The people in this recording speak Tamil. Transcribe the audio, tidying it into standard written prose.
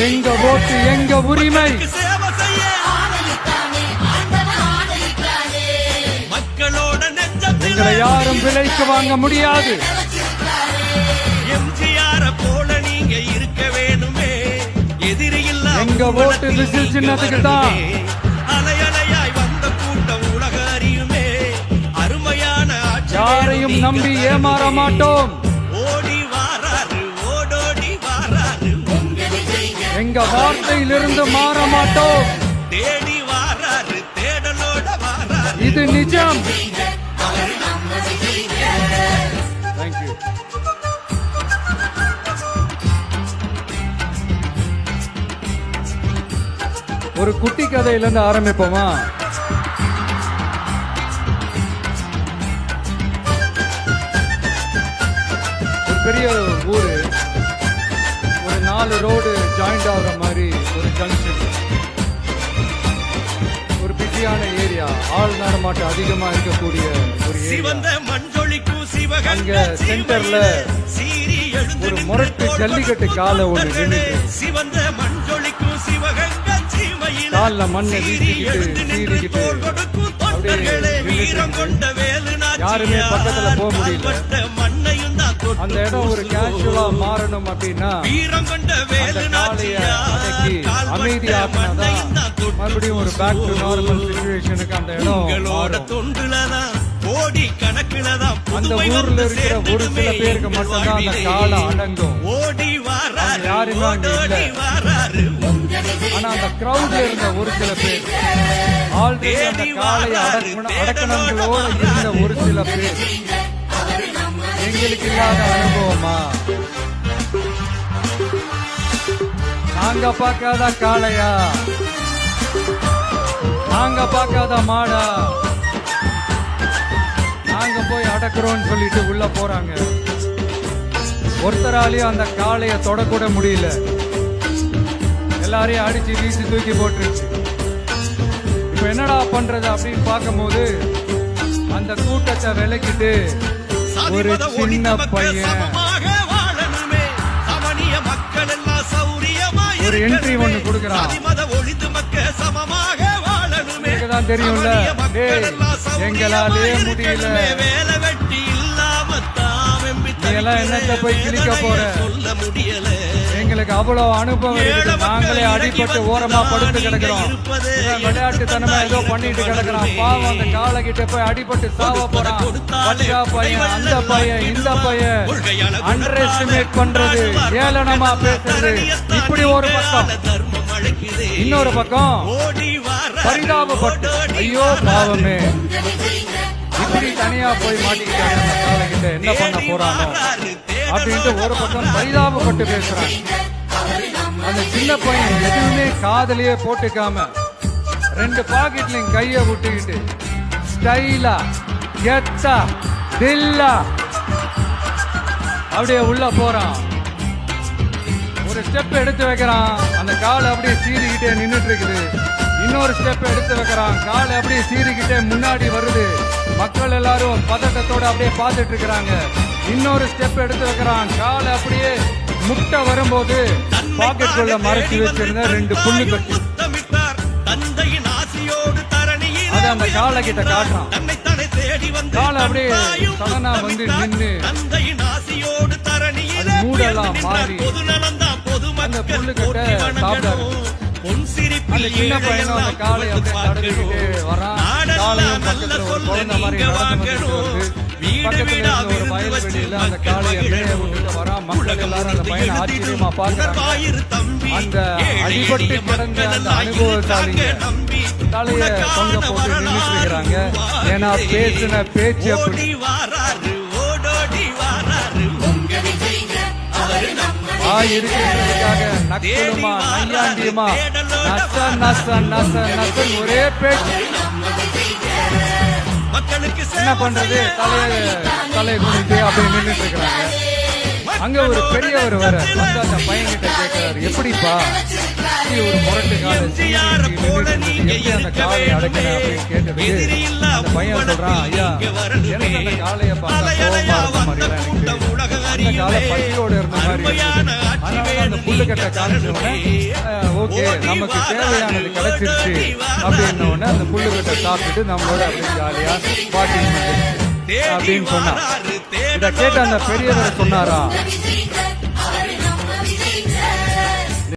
எங்க ஓட்டு எங்க உரிமை. மக்களோட எங்களை யாரும் விலைக்கு வாங்க முடியாது. எம்ஜிஆர போல நீங்க இருக்க வேணுமே. எதிரி இல்ல எங்க ஓட்டு விசில் சின்னத்துக்கு தான். அலையலையாய் வந்த கூட்டம் உலக அறியுமே. அருமையான யாரையும் நம்பி ஏமாற மாட்டோம். ஓடி வாராரு ஓடோடி வாராரு. எங்க வார்த்தையிலிருந்து மாற மாட்டோம். தேடி வாராரு தேடலோட வாராரு. இது நிஜம். தேங்க்யூ. ஒரு குட்டி கதையிலிருந்து ஆரம்பிப்போமா? ஒரு பெரிய ஊரு, ஒரு 4 ரோடு ஜாயிண்ட் ஆகிற மாதிரி ஒரு ஜங்ஷன், ஒரு பிஸியான ஏரியா, ஆள் நடமாட்டம் அதிகமா இருக்கக்கூடிய ஒரு ஏரியா. அங்க சென்டர்ல ஒரு முரட்டு ஜல்லிக்கட்டு காலை ஒன்று நின்றுட்டு கால மண்ணை வீசிக்கிட்டு சீறிக்கிட்டு யாருமே பக்கத்துல போக முடியல. அந்த இடம் ஒரு கேஷுவலா மாறணும் அப்படின்னா அந்த காலைய அடக்கி அமைதியாக்குனாதான் மறுபடியும் ஒரு பேக் டு நார்மல் சிச்சுவேஷனுக்கு அந்த இடம் மாறும். அந்த ஊர்ல இருக்கிற ஒரு சில பேருக்கு மட்டும்தான் அந்த காலம் அடங்கும். யாருமே அங்க இல்ல. ஆனா அந்த கிரௌட்ல இருந்த ஒரு சில பேர், ஆல்ரெடி அந்த காளைய அடக்கணங்களோட இருந்த ஒரு சில பேர், எங்களுக்கு இல்லாத அனுபவமா? நாங்க பார்க்காத காளையா, நாங்க பார்க்காத மாடா, நாங்க போய் அடக்குறோம்னு சொல்லிட்டு உள்ள போறாங்க. ஒருத்தராலையும் அந்த காளைய தொடக்கூட முடியல. எல்லாரையும் அடிச்சு வீசி தூக்கி போட்டுருச்சு. இப்ப என்னடா பண்றது அப்படின்னு பார்க்கும்போது அந்த கூட்டத்தை விலக்கிட்டு ஒரு சின்ன பையன் ஒரு என்ட்ரி ஒண்ணு கொடுக்கறான். தான் தெரியும்ல, எங்களாலே முடியல, நீ எல்லாம் என்னத்தை போய் கிழிக்க போற, எங்களுக்கு அவ்வளவு அனுபவம் இருக்கு, நாங்களே அடிபட்டு ஓரமா படுத்து கிடக்கிறோம், விளையாட்டுத்தனமா ஏதோ பண்ணிட்டு கிடக்குறான், பாவம் அந்த காலை கிட்ட போய் அடிபட்டு சாவ போறான், பச்சா பையன், அந்த பையன், இந்த பையன், அண்டர் எஸ்டிமேட் பண்றது, ஏளனமா பேசுறது, இப்படி ஒரு பக்கம். இன்னொரு பக்கம் பரிதாபப்பட்டு, ஐயோ பாவமே, இப்படி தனியா போய் மாட்டிக்கிட்டாங்க அந்த காலைகிட்ட, என்ன பண்ண போறானோ அப்படின்ட்டு ஒரு பக்கம் பரிதாபப்பட்டு பேசுறாங்க. அந்த சின்ன பையன் எதுவுமே காதலியே போட்டுக்காம 2 பாக்கெட்லையும் கைய விட்டுக்கிட்டு ஸ்டைலா கெத்தா தில்லா அப்படியே உள்ள போறான். ஒரு ஸ்டெப் எடுத்து வைக்கிறான், அந்த காலை அப்படியே சீறிக்கிட்டே நின்றுட்டு இருக்குது. இன்னொரு ஸ்டெப் எடுத்து வைக்கிறான், காலை அப்படியே சீறிக்கிட்டே முன்னாடி வருது. மக்கள் எல்லாரும் பதட்டத்தோட அப்படியே பார்த்துட்டு இருக்கிறாங்க. இன்னொரு ஸ்டெப் எடுத்து வைக்கிறான், காலை அப்படியே முட்டை வரும்போது பாக்கெட்டுக்குள்ள மறைச்சு வச்சிருந்த 2 புல்லு கட்டி அத அந்த காலை கிட்ட காட்டுறான். காலை அப்படியே சடனா வந்து நின்று அது மூடெல்லாம் மாறி அந்த புல்லு கட்ட சாப்பிடாரு. அந்த சின்ன பையனும் அந்த காலை அப்படியே தடவிக்கிட்டு வரான். காலையும் பக்கத்துல ஒரு குழந்தை மாதிரி நடந்து வருது. பக்கத்துல இருந்த ஒரு வயல்வெளியில அந்த காளையை மேய விட்டுட்டு வரான். மக்கள் எல்லாரும் அந்த பையனை ஆச்சரியமா பார்க்கறாங்க. அந்த அடிபட்டு கிடந்த அந்த அனுபவசாலிங்க தலைய தொங்க போட்டு நின்றுட்டு இருக்கிறாங்க. ஏன்னா பேசின பேச்சு அப்படி. இருக்கிறதுக்காக நக்கலுமா நையாண்டியுமா நச நச நச நசன் ஒரே பேச்சு. என்ன பண்றது, தலையை குனிட்டு அப்படி நின்றுட்டு இருக்கிறாங்க. அங்க ஒரு பெரியவர் வர வந்து அந்த பையன்கிட்ட கேட்கிறாரு, எப்படிப்பா ஒரு முரட்டு காலை எப்படி அந்த காலையை அடக்கின அப்படின்னு கேட்டதுக்கு அந்த பையன் சொல்றான், ஐயா எனக்கு அந்த காளையை பார்த்தா கோபமா இருக்க மாதிரி எனக்கு அந்த கால பசியோடு இருந்த மாதிரி இருந்தது. அதனால அந்த புல்லுக்கட்டை காமிச்ச உடனே ஓகே நமக்கு தேவையானது கிடைச்சிருச்சு அப்படின்ன உடனே அந்த புல்லுக்கட்டை சாப்பிட்டுட்டு நம்மளோட அப்படி ஜாலியா வாக்கிங் அப்படின்னு சொன்னா. இதை கேட்ட அந்த பெரியவர் சொன்னாரா,